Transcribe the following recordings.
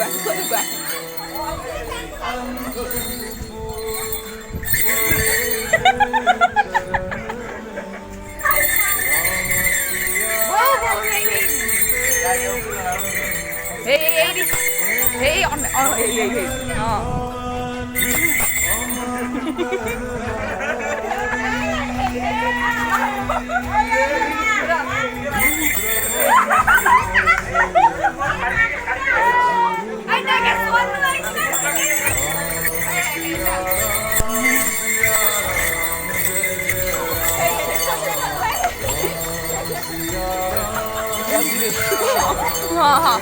乖。Hey, đi. Hey, hey. Anh đang cái xuống rồi. हाँ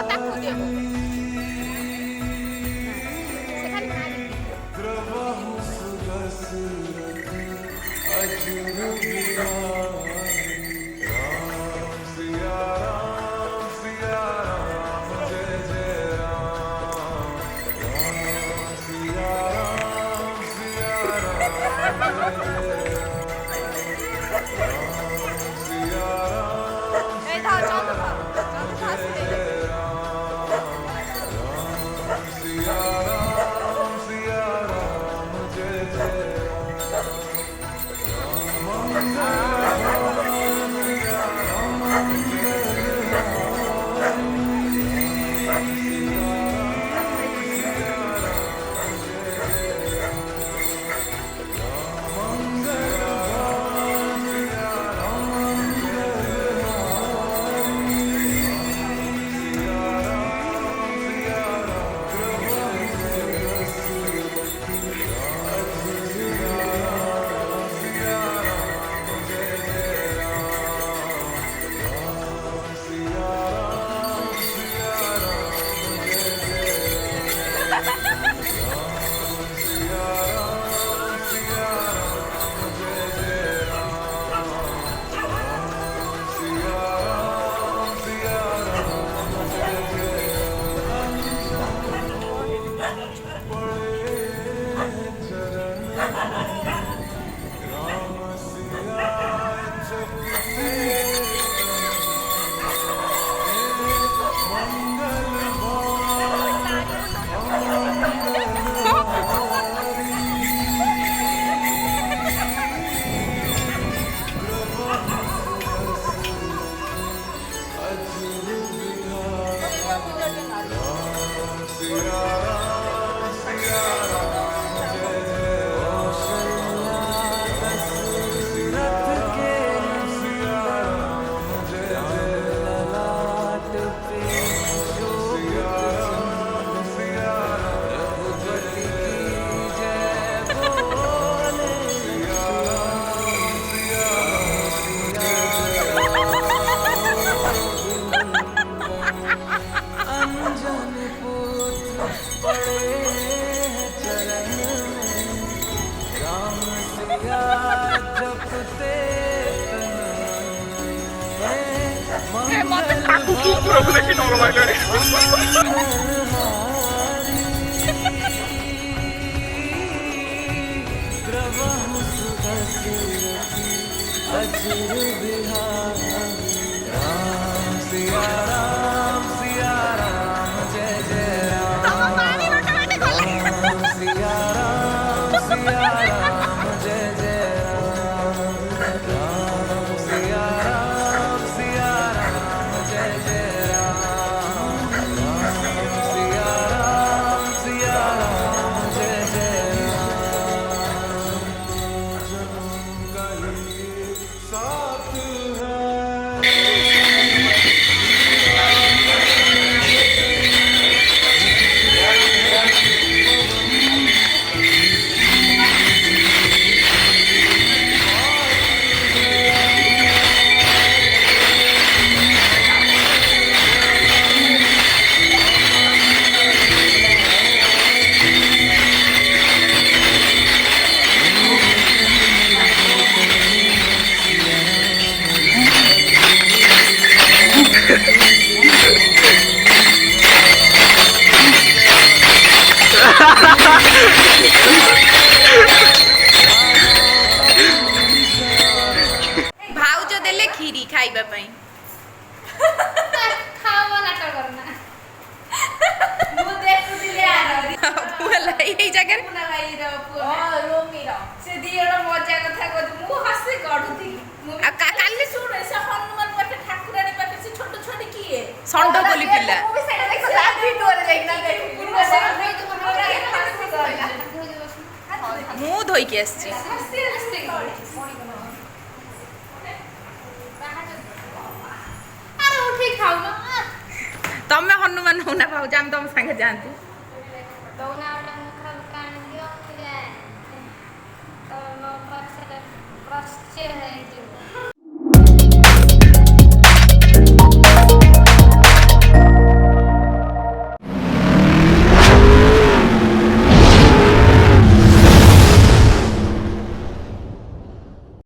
takut dia. Sekarang tahu contoh Pak. Contoh hasilnya. Ram ଠାକୁରଙ୍କୁ ଦେଖି ଡର ଲାଗିଲାଣି। भाउज देले खीरी खाइबा पई खावा नाटक करना मु देखुतिले आरी बोला एई जगह पुना गाई रो रोमी रो से दियरो मजा कथा को मु हसे गडुथि मु काली सुन से हनुमान पाखे ठाकुरानी पाखे से छोट छोटी किए संड बोली पिला मु भी सेटा देखो राती तोरे देखना पूर्ण से मु धोई के आछी हस्ती हस्ती अरे उठी खाऊ ना तमे हनुमान होना भाउज हम तुम संगे जानती दौना मुखल कान दियो मुझे तो नो प्रश्न है